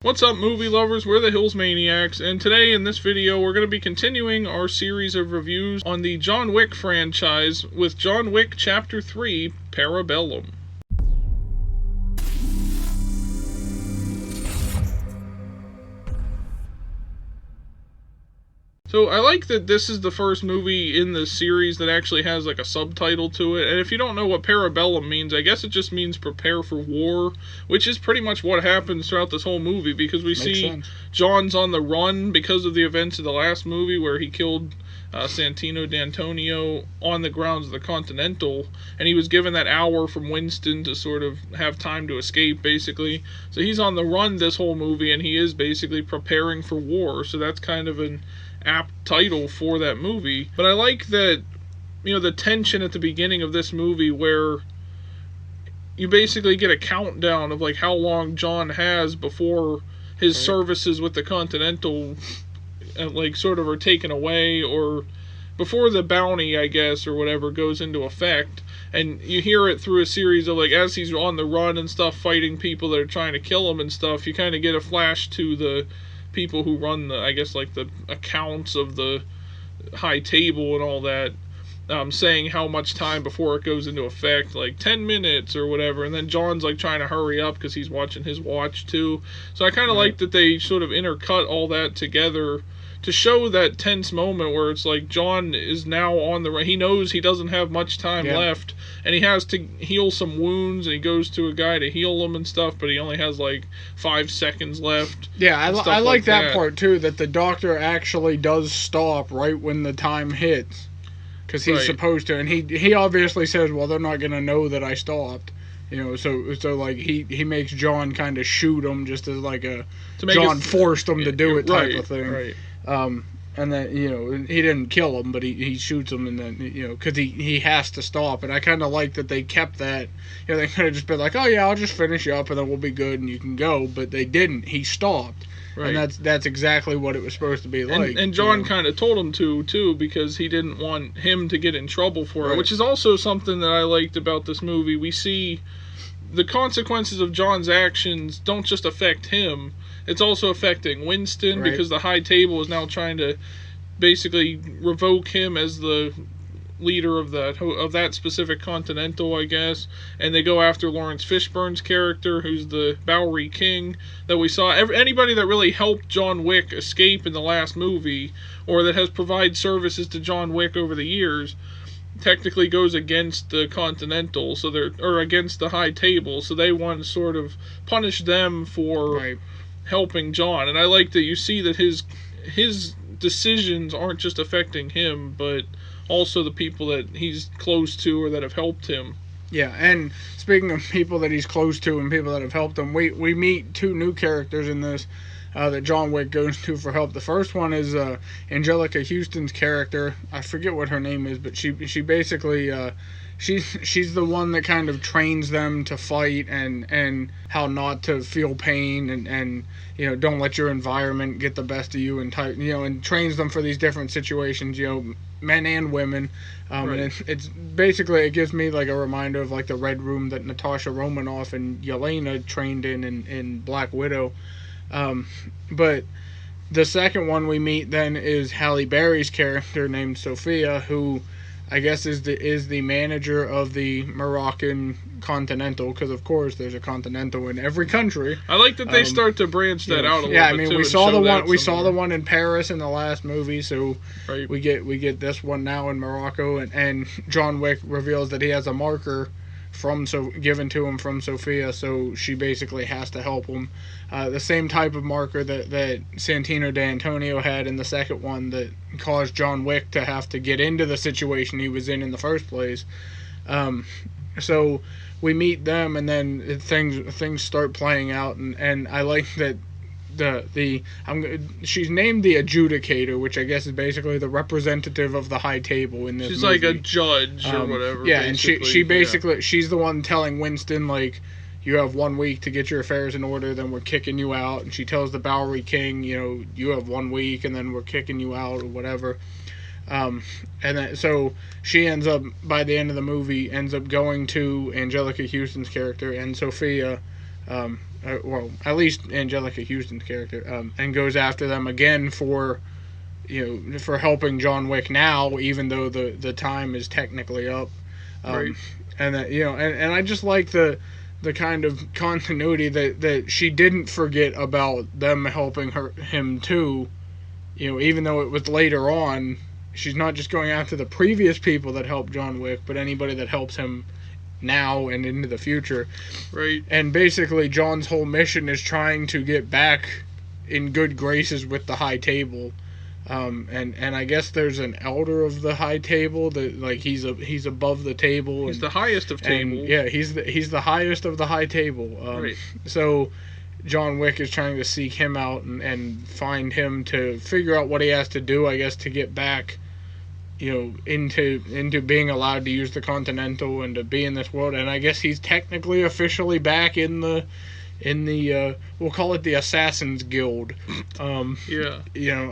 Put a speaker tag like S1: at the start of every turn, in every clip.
S1: What's up, movie lovers? We're the Hills Maniacs, and today in this video we're going to be continuing our series of reviews on the John Wick franchise with John Wick Chapter 3, Parabellum. So I like that this is the first movie in the series that actually has like a subtitle to it. And if you don't know what Parabellum means, I guess it just means prepare for war, which is pretty much what happens throughout this whole movie, because we see sense. John's on the run because of the events of the last movie where he killed Santino D'Antonio on the grounds of the Continental, and he was given that hour from Winston to sort of have time to escape, basically. So he's on the run this whole movie, and he is basically preparing for war. So that's kind of an apt title for that movie. But I like that, you know, the tension at the beginning of this movie where you basically get a countdown of like how long John has before his services with the Continental like sort of are taken away, or before the bounty, I guess, or whatever goes into effect. And you hear it through a series of, like, as he's on the run and stuff, fighting people that are trying to kill him and stuff, you kind of get a flash to the people who run the, I guess, like, the accounts of the high table and all that, saying how much time before it goes into effect, like 10 minutes or whatever. And then John's, like, trying to hurry up because he's watching his watch, too. So I kind of like that they sort of intercut all that together to show that tense moment where it's like John is now on the run. He knows he doesn't have much time left, and he has to heal some wounds, and he goes to a guy to heal them and stuff, but he only has like 5 seconds left.
S2: Yeah, I like that part too, that the doctor actually does stop right when the time hits, because he's supposed to, and he obviously says, well, they're not going to know that I stopped. You know, so like he makes John kind of shoot him just as like a John forced him to do it type of thing. Right. And then, you know, he didn't kill him, but he shoots him, and then, you know, because he has to stop. And I kind of like that they kept that. You know, they could have just been like, oh yeah, I'll just finish you up and then we'll be good and you can go. But they didn't. He stopped. Right. And that's exactly what it was supposed to be like.
S1: And John kind of told him to, too, because he didn't want him to get in trouble for it, which is also something that I liked about this movie. We see the consequences of John's actions don't just affect him. It's also affecting Winston, because the high table is now trying to basically revoke him as the leader of that specific Continental, I guess. And they go after Lawrence Fishburne's character, who's the Bowery King that we saw. Anybody that really helped John Wick escape in the last movie, or that has provided services to John Wick over the years, technically goes against the Continental, or against the high table. So they want to sort of punish them for helping John. And I like that you see that his decisions aren't just affecting him, but also the people that he's close to or that have helped him.
S2: Yeah, and speaking of people that he's close to and people that have helped him, we meet two new characters in this that John Wick goes to for help. The first one is Angelica Houston's character. I forget what her name is, but she basically she's the one that kind of trains them to fight and how not to feel pain and you know, don't let your environment get the best of you, and and trains them for these different situations, you know, men and women. And it's basically, it gives me like a reminder of like the Red Room that Natasha Romanoff and Yelena trained in Black Widow. But the second one we meet then is Halle Berry's character named Sophia, who I guess is the manager of the Moroccan Continental, because of course there's a Continental in every country.
S1: I like that they start to branch that out a little bit.
S2: Yeah, I mean, we saw the one in Paris in the last movie, so we get this one now in Morocco, and John Wick reveals that he has a marker given to him from Sophia, so she basically has to help him. The same type of marker that Santino D'Antonio had in the second one that caused John Wick to have to get into the situation he was in the first place. So we meet them, and then things start playing out, and I like that she's named the Adjudicator, which I guess is basically the representative of the high table in this movie.
S1: She's like a judge or whatever.
S2: Yeah, and she basically she's the one telling Winston, like, you have 1 week to get your affairs in order, then we're kicking you out. And she tells the Bowery King, you know, you have 1 week, and then we're kicking you out or whatever. And then, so she ends up, by the end of the movie, ends up going to Angelica Houston's character and Sophia well, at least Angelica Houston's character, and goes after them again for, for helping John Wick now, even though the time is technically up.
S1: Right.
S2: And that, and I just like the kind of continuity that she didn't forget about them helping him too. Even though it was later on, she's not just going after the previous people that helped John Wick, but anybody that helps him now and into the future.
S1: Right.
S2: And basically, John's whole mission is trying to get back in good graces with the High Table. And I guess there's an elder of the High Table that, like, he's above the table.
S1: He's the highest of tables.
S2: Yeah, he's the highest of the High Table.
S1: Right.
S2: So John Wick is trying to seek him out and find him to figure out what he has to do, I guess, to get back, into being allowed to use the Continental and to be in this world. And I guess he's technically officially back in the we'll call it the Assassin's Guild.
S1: Yeah.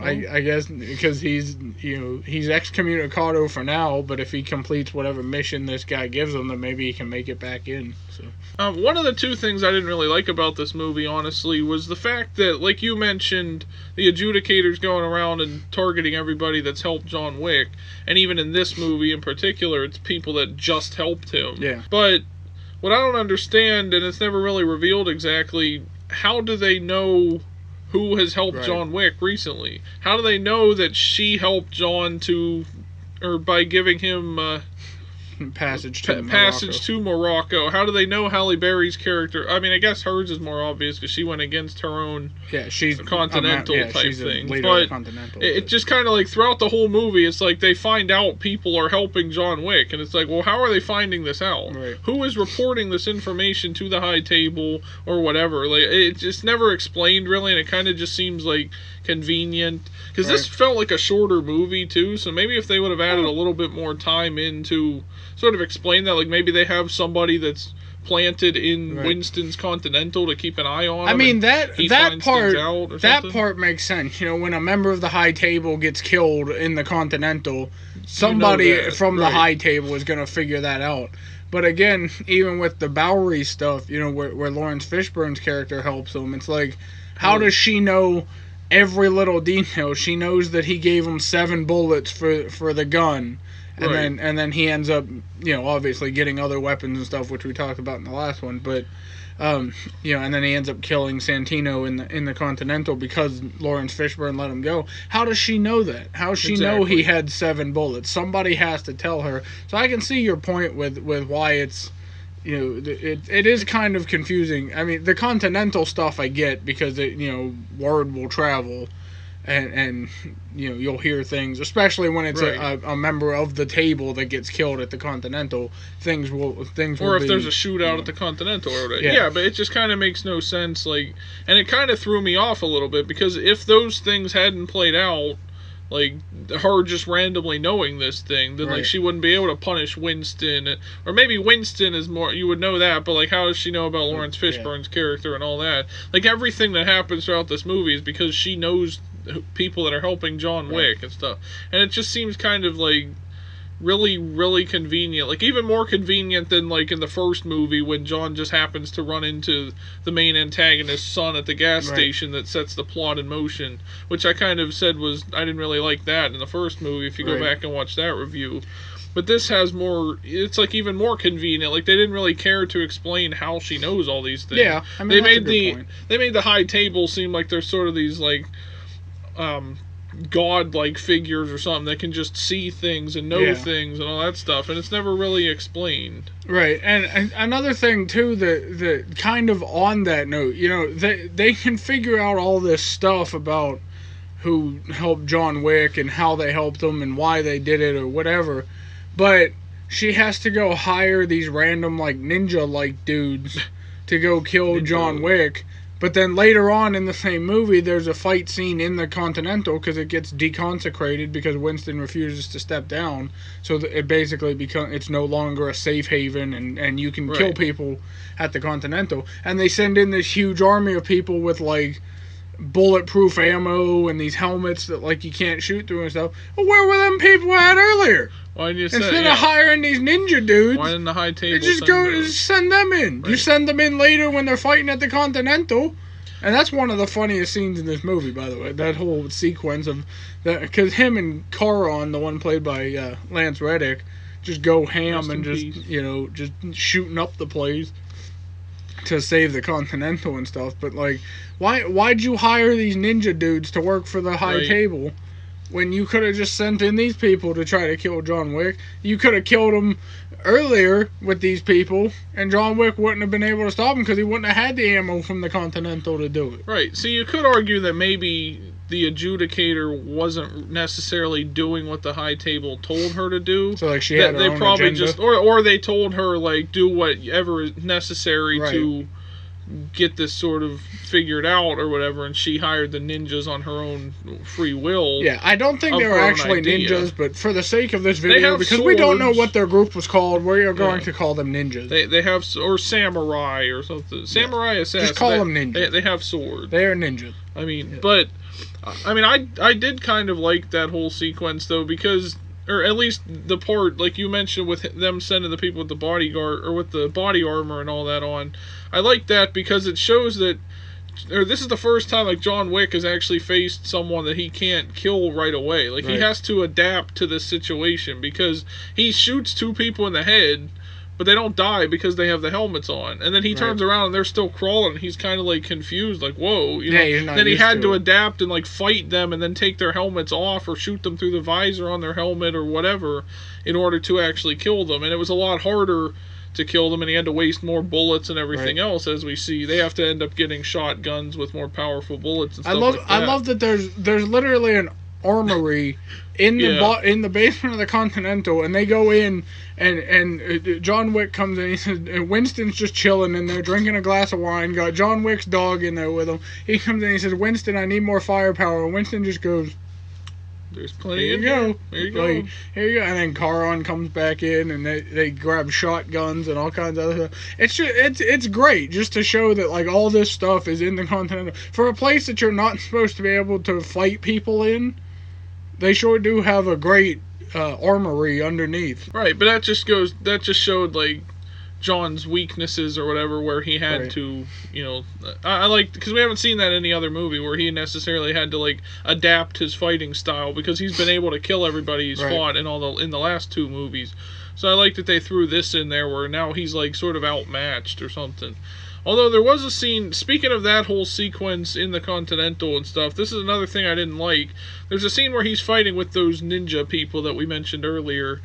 S2: I guess because he's excommunicado for now, but if he completes whatever mission this guy gives him, then maybe he can make it back in. So
S1: one of the two things I didn't really like about this movie, honestly, was the fact that, like you mentioned, the adjudicators going around and targeting everybody that's helped John Wick, and even in this movie in particular, it's people that just helped him.
S2: Yeah.
S1: But what I don't understand, and it's never really revealed exactly, how do they know who has helped John Wick recently? How do they know that she helped John by giving him
S2: passage to
S1: Morocco? How do they know Halle Berry's character? I mean, I guess hers is more obvious because she went against her own
S2: she's
S1: Continental type
S2: she's
S1: thing.
S2: But
S1: it just kind of like throughout the whole movie, it's like they find out people are helping John Wick, and it's like, well, how are they finding this out?
S2: Right.
S1: Who is reporting this information to the High Table or whatever? Like, it's just never explained really, and it kind of just seems like convenient because this felt like a shorter movie too. So maybe if they would have added a little bit more time into sort of explain that, like maybe they have somebody that's planted in Winston's Continental to keep an eye on him.
S2: I mean, that part makes sense. When a member of the High Table gets killed in the Continental, somebody from the High Table is going to figure that out. But again, even with the Bowery stuff, where Lawrence Fishburne's character helps him, it's like, how does she know every little detail? She knows that he gave him 7 bullets for the gun. And then he ends up, obviously getting other weapons and stuff, which we talked about in the last one. But, and then he ends up killing Santino in the Continental because Lawrence Fishburne let him go. How does she know that? How does she know he had 7 bullets? Somebody has to tell her. So I can see your point with why it's, it is kind of confusing. I mean, the Continental stuff I get because word will travel. And you'll hear things, especially when it's a member of the table that gets killed at the Continental. Things will
S1: or if there's a shootout at the Continental or whatever. Yeah, but it just kind of makes no sense. Like, and it kind of threw me off a little bit because if those things hadn't played out, like her just randomly knowing this thing, then like she wouldn't be able to punish Winston, or maybe Winston is more, you would know that, but like how does she know about Lawrence Fishburne's character and all that? Like everything that happens throughout this movie is because she knows people that are helping John Wick and stuff, and it just seems kind of like really, really convenient, like even more convenient than like in the first movie when John just happens to run into the main antagonist's son at the gas station that sets the plot in motion, which I kind of said was, I didn't really like that in the first movie if you go back and watch that review. But this has more, it's like even more convenient. Like they didn't really care to explain how she knows all these things.
S2: Yeah, I mean,
S1: they made the High Table seem like they're sort of these like god-like figures or something that can just see things and know things and all that stuff, and it's never really explained.
S2: Right, and another thing too that kind of on that note, they can figure out all this stuff about who helped John Wick and how they helped him and why they did it or whatever, but she has to go hire these random like ninja-like dudes to go kill John Wick. But then later on in the same movie, there's a fight scene in the Continental because it gets deconsecrated because Winston refuses to step down. So it basically it's no longer a safe haven, and you can kill people at the Continental. And they send in this huge army of people with like bulletproof ammo and these helmets that like you can't shoot through and stuff. Well, where were them people at earlier?
S1: Why didn't you
S2: Instead of hiring these ninja dudes,
S1: why didn't the high table
S2: just send them in?
S1: Right.
S2: You send them in later when they're fighting at the Continental. And that's one of the funniest scenes in this movie, by the way. That whole sequence of that, because him and Caron, the one played by Lance Reddick, just go ham and just just shooting up the place to save the Continental and stuff. But like, why'd you hire these ninja dudes to work for the high table when you could have just sent in these people to try to kill John Wick? You could have killed him earlier with these people, and John Wick wouldn't have been able to stop him because he wouldn't have had the ammo from the Continental to do it.
S1: Right. So you could argue that maybe the adjudicator wasn't necessarily doing what the high table told her to do.
S2: So like she had her own agenda.
S1: or they told her like do whatever is necessary to get this sort of figured out or whatever, and she hired the ninjas on her own free will.
S2: Yeah, I don't think they were actually ninjas, but for the sake of this video, because we don't know what their group was called, we are going to call them ninjas.
S1: They have, or samurai or something. Samurai assassins.
S2: Just call them ninjas.
S1: They have swords.
S2: They are ninjas.
S1: I mean, but I mean, I did kind of like that whole sequence though, because, or at least the part like you mentioned with them sending the people with the bodyguard or with the body armor and all that on. I like that because it shows that, or this is the first time like John Wick has actually faced someone that he can't kill right away. Like he has to adapt to this situation because he shoots two people in the head, but they don't die because they have the helmets on. And then he turns around and they're still crawling. And he's kind of like confused, like whoa, you know.
S2: He's not
S1: then he
S2: used
S1: had to
S2: it.
S1: adapt and like fight them and then take their helmets off or shoot them through the visor on their helmet or whatever in order to actually kill them. And it was a lot harder to kill them, and he had to waste more bullets and everything else. As we see, they have to end up getting shotguns with more powerful bullets and stuff like that.
S2: I love that there's literally an armory in the basement of the Continental, and they go in, and John Wick comes in. He says, and Winston's just chilling in there drinking a glass of wine, got John Wick's dog in there with him. He comes in, he says, Winston, I need more firepower, and Winston just goes,
S1: there's plenty in
S2: here.
S1: There you go.
S2: Here you go. And then Caron comes back in, and they grab shotguns and all kinds of other stuff. It's great just to show that like all this stuff is in the Continental. For a place that you're not supposed to be able to fight people in, they sure do have a great armory underneath.
S1: Right, but that just showed like John's weaknesses or whatever, where he had to, you know, I like, because we haven't seen that in any other movie where he necessarily had to like adapt his fighting style, because he's been able to kill everybody he's fought in the last two movies. So I like that they threw this in there where now he's like sort of outmatched or something. Although there was a scene, speaking of that whole sequence in the Continental and stuff, this is another thing I didn't like. There's a scene where he's fighting with those ninja people that we mentioned earlier,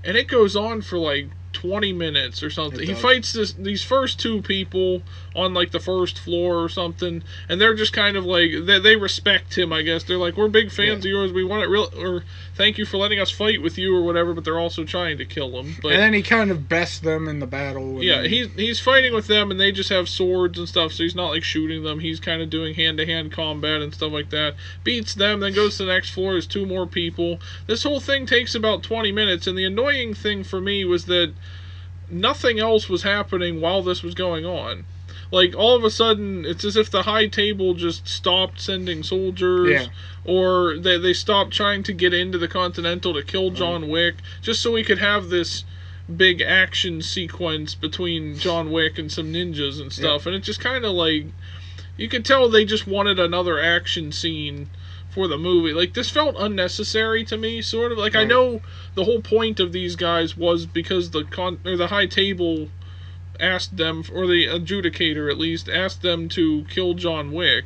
S1: and it goes on for like 20 minutes or something. He fights these first two people on like the first floor or something, and they're just kind of like, they respect him, I guess. They're like, we're big fans of yours, we want it real, or thank you for letting us fight with you or whatever, but they're also trying to kill him. But,
S2: and then he kind of bests them in the battle.
S1: He's fighting with them, and they just have swords and stuff, so he's not like shooting them. He's kind of doing hand-to-hand combat and stuff like that. Beats them, then goes to the next floor, there's two more people. This whole thing takes about 20 minutes, and the annoying thing for me was that nothing else was happening while this was going on. Like, all of a sudden, it's as if the high table just stopped sending soldiers, or they stopped trying to get into the Continental to kill John Wick, just so we could have this big action sequence between John Wick and some ninjas and stuff. And it just kind of like, you could tell they just wanted another action scene for the movie. Like, this felt unnecessary to me, sort of. Like, I know the whole point of these guys was because the high table asked them, or the adjudicator at least, asked them to kill John Wick.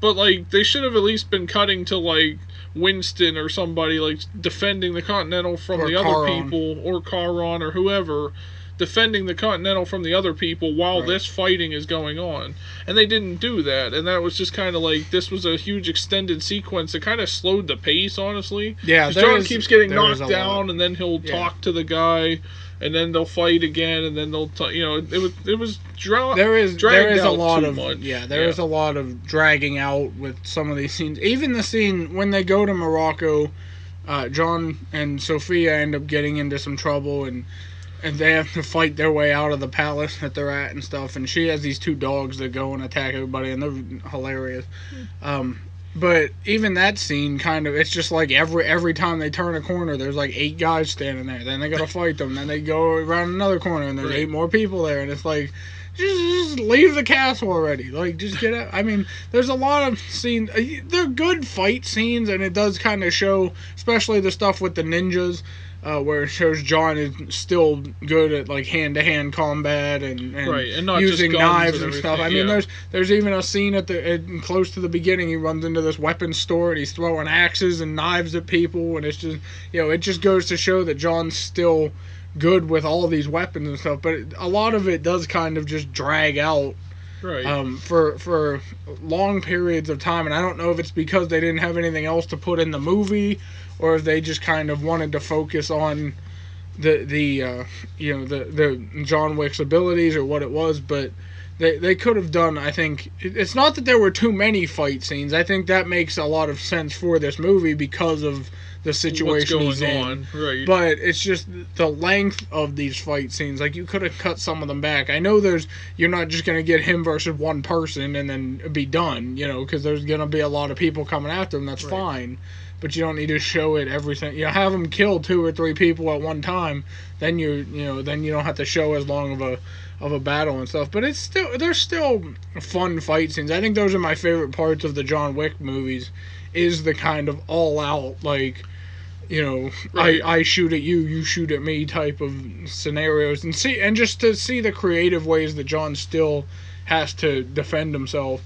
S1: But, like, they should have at least been cutting to, like, Winston or somebody, like, defending the Continental from the other people, or Caron or whoever, defending the Continental from the other people while this fighting is going on. And they didn't do that, and that was just kind of like, this was a huge extended sequence that kind of slowed the pace, honestly.
S2: Yeah,
S1: John keeps getting knocked down, and then he'll talk to the guy, and then they'll fight again, and then they'll it was dragged
S2: there is
S1: a
S2: lot of
S1: much.
S2: There is a lot of dragging out with some of these scenes. Even the scene when they go to Morocco, John and Sophia end up getting into some trouble, and and they have to fight their way out of the palace that they're at and stuff. And she has these two dogs that go and attack everybody, and they're hilarious. But even that scene, kind of, it's just like every time they turn a corner, there's like 8 guys standing there. Then they gotta fight them. Then they go around another corner, and there's 8 more people there. And it's like, just leave the castle already. Like, just get out. I mean, there's a lot of scenes. They're good fight scenes, and it does kind of show, especially the stuff with the ninjas, where it shows John is still good at like hand-to-hand combat and
S1: not
S2: using
S1: just
S2: knives and stuff. I mean,
S1: yeah.
S2: there's even a scene close to the beginning. He runs into this weapons store and he's throwing axes and knives at people, and it's just, it just goes to show that John's still good with all of these weapons and stuff. But a lot of it does kind of just drag out.
S1: Right.
S2: For long periods of time, and I don't know if it's because they didn't have anything else to put in the movie, or if they just kind of wanted to focus on the John Wick's abilities or what it was. But they could have done, I think, it's not that there were too many fight scenes. I think that makes a lot of sense for this movie because of the situation he's in.
S1: Right.
S2: But it's just the length of these fight scenes. Like, you could have cut some of them back. I know you're not just going to get him versus one person and then be done, because there's going to be a lot of people coming after him. That's fine. But you don't need to show it everything. Have him kill 2 or 3 people at one time. Then then you don't have to show as long of a battle and stuff. But there's still fun fight scenes. I think those are my favorite parts of the John Wick movies. Is the kind of all out, like, I shoot at you, you shoot at me type of scenarios, and just to see the creative ways that John still has to defend himself.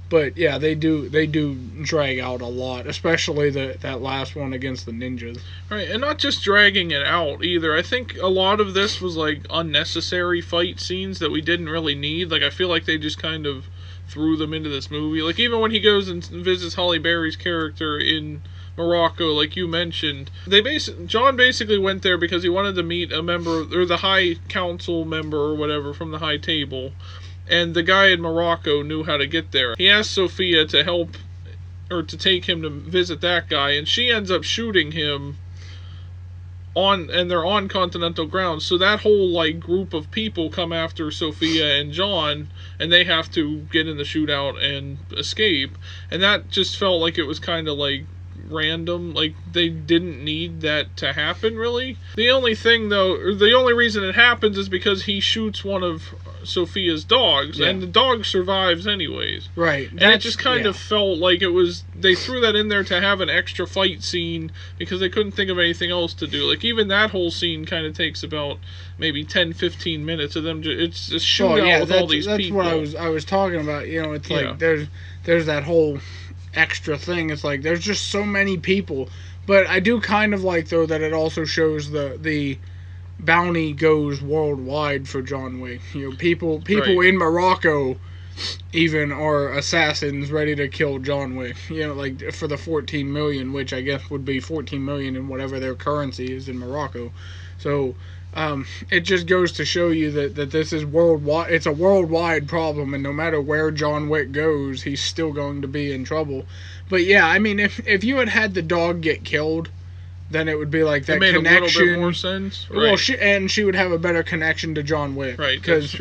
S2: But yeah, they do drag out a lot, especially that last one against the ninjas.
S1: Right, and not just dragging it out either. I think a lot of this was like unnecessary fight scenes that we didn't really need. Like, I feel like they just kind of threw them into this movie. Like, even when he goes and visits Halle Berry's character in Morocco, like you mentioned, John basically went there because he wanted to meet a member, or the High Council member or whatever from the High Table, and the guy in Morocco knew how to get there. He asked Sophia to help, or to take him to visit that guy, and she ends up shooting him and they're on continental ground, so that whole like group of people come after Sophia and John, and they have to get in the shootout and escape, and that just felt like it was kind of like random. Like, they didn't need that to happen, really. The only thing, though, or the only reason it happens is because he shoots one of Sophia's dogs, and the dog survives anyways.
S2: Right.
S1: And it just kind of felt like they threw that in there to have an extra fight scene because they couldn't think of anything else to do. Like, even that whole scene kind of takes about maybe 10-15 minutes of them. It's a shootout with all these people.
S2: That's what I was talking about. It's like there's that whole extra thing. It's like there's just so many people. But I do kind of like, though, that it also shows the bounty goes worldwide for John Wick. People in Morocco even are assassins ready to kill John Wick. Like, for the 14 million, which I guess would be 14 million in whatever their currency is in Morocco. So it just goes to show you that this is worldwide. It's a worldwide problem, and no matter where John Wick goes, he's still going to be in trouble. But yeah, I mean, if you had the dog get killed, then it would be like that connection. It made a little bit more sense. Right. Well, she would have a better connection to John Wick.
S1: Right,
S2: because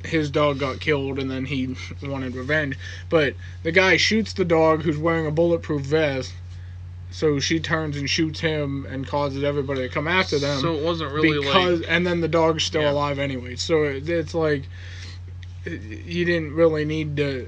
S2: his dog got killed and then he wanted revenge. But the guy shoots the dog who's wearing a bulletproof vest, so she turns and shoots him and causes everybody to come after them.
S1: So it wasn't really
S2: and then the dog's still alive anyway. So it's like, you didn't really need to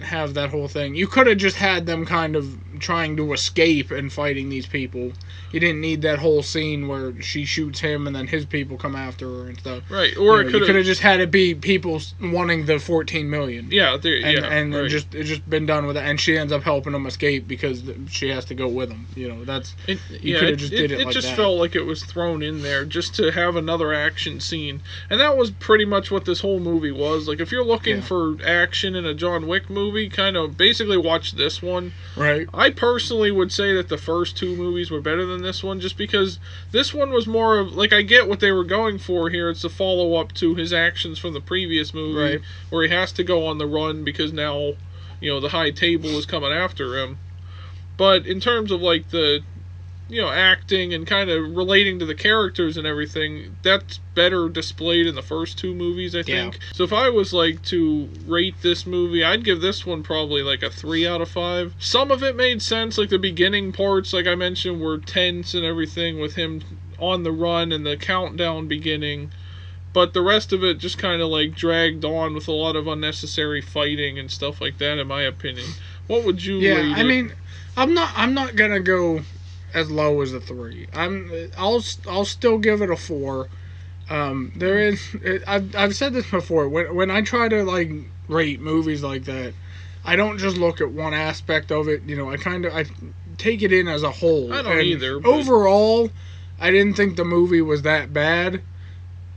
S2: have that whole thing. You could have just had them kind of trying to escape and fighting these people. You didn't need that whole scene where she shoots him and then his people come after her and stuff.
S1: Right, or
S2: you could have just had it be people wanting the 14 million.
S1: Yeah,
S2: and right. just been done with it, and she ends up helping them escape because she has to go with them. Could have just did it like that. It just
S1: felt like it was thrown in there just to have another action scene, and that was pretty much what this whole movie was. Like, if you're looking for action in a John Wick movie, kind of basically watch this one.
S2: Right.
S1: I personally would say that the first 2 movies were better than this one, just because this one was more of, like, I get what they were going for here. It's a follow-up to his actions from the previous movie, where he has to go on the run because now, the High Table is coming after him. But in terms of, like, the acting and kind of relating to the characters and everything, that's better displayed in the first two movies, I think.
S2: Yeah.
S1: So if I was like to rate this movie, I'd give this one probably like a 3 out of 5. Some of it made sense, like the beginning parts, like I mentioned, were tense and everything with him on the run and the countdown beginning. But the rest of it just kind of like dragged on with a lot of unnecessary fighting and stuff like that, in my opinion. What would you rate it?
S2: I mean, I'm not gonna go as low as a 3. I'll still give it a 4. I've said this before. When I try to like rate movies like that, I don't just look at one aspect of it. I take it in as a whole.
S1: I don't either. But
S2: overall, I didn't think the movie was that bad.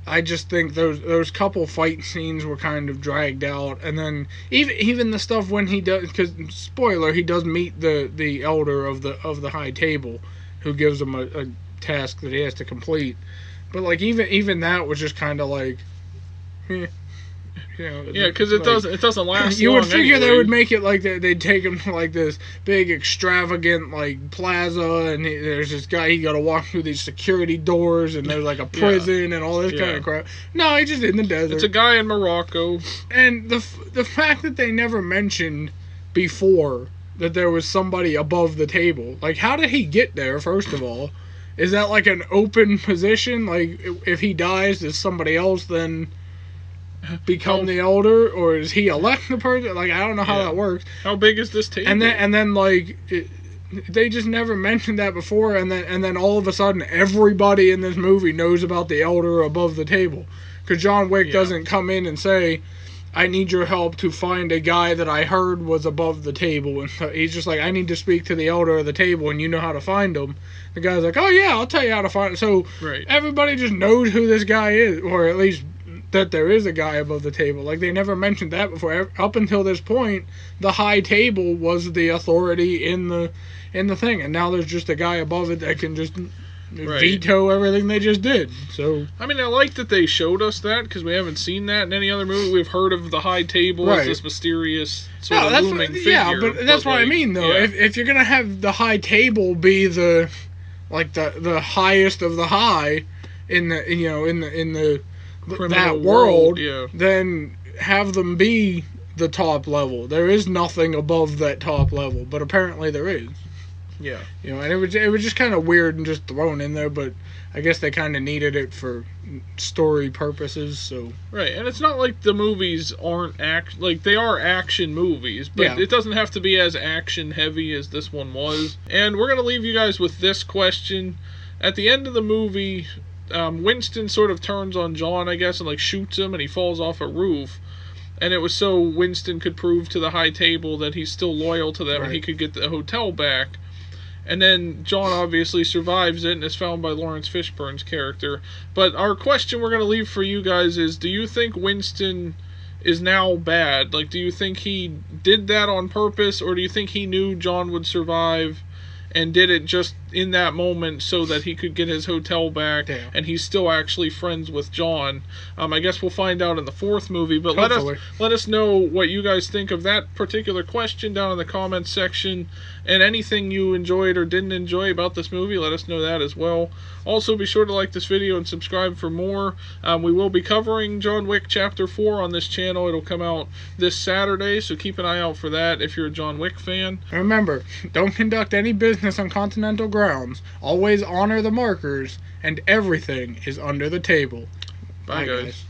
S2: I just think those couple fight scenes were kind of dragged out, and then even the stuff when he does, because spoiler, he does meet the elder of the high table, who gives him a task that he has to complete. But like even that was just kind of like,
S1: yeah, because it doesn't last.
S2: You
S1: long
S2: would figure
S1: anyway.
S2: they would make it like they'd take him to like this big extravagant like plaza, and there's this guy, he got to walk through these security doors, and there's like a prison and all this kind of crap. No, he's just in the desert.
S1: It's a guy in Morocco,
S2: and the fact that they never mentioned before that there was somebody above the table, like how did he get there? First of all, is that like an open position? Like if he dies, does somebody else then become the elder, or is he elect the person? Like I don't know how that works.
S1: How big is this table?
S2: And then like they just never mentioned that before, and then all of a sudden everybody in this movie knows about the elder above the table, because John Wick doesn't come in and say, I need your help to find a guy that I heard was above the table. And he's just like, I need to speak to the elder of the table, and you know how to find him. The guy's like, oh yeah, I'll tell you how to find him. So everybody just knows who this guy is, or at least that there is a guy above the table. Like they never mentioned that before. Up until this point, the high table was the authority in the thing, and now there's just a guy above it that can just veto everything they just did. So
S1: I mean, I like that they showed us that, because we haven't seen that in any other movie. We've heard of the high table as this mysterious sort of looming figure.
S2: Yeah, but that's what I mean though.
S1: Yeah.
S2: If you're gonna have the high table be the highest of the high in the that world, then have them be the top level. There is nothing above that top level, but apparently there is.
S1: Yeah.
S2: And it was just kind of weird and just thrown in there, but I guess they kind of needed it for story purposes. So
S1: right, and it's not like the movies aren't they are action movies, but it doesn't have to be as action heavy as this one was. And we're gonna leave you guys with this question: at the end of the movie, Winston sort of turns on John, I guess, and like shoots him, and he falls off a roof. And it was so Winston could prove to the high table that he's still loyal to them, and he could get the hotel back. And then John obviously survives it and is found by Lawrence Fishburne's character. But our question we're going to leave for you guys is, do you think Winston is now bad? Like, do you think he did that on purpose, or do you think he knew John would survive and did it just in that moment so that he could get his hotel back, and he's still actually friends with John? I guess we'll find out in the fourth movie, but let us know what you guys think of that particular question down in the comments section, and anything you enjoyed or didn't enjoy about this movie, let us know that as well. Also, be sure to like this video and subscribe for more. We will be covering John Wick Chapter 4 on this channel. It'll come out this Saturday, so keep an eye out for that if you're a John Wick fan.
S2: Remember, don't conduct any business on continental grounds. Always honor the markers, and everything is under the table.
S1: Bye guys.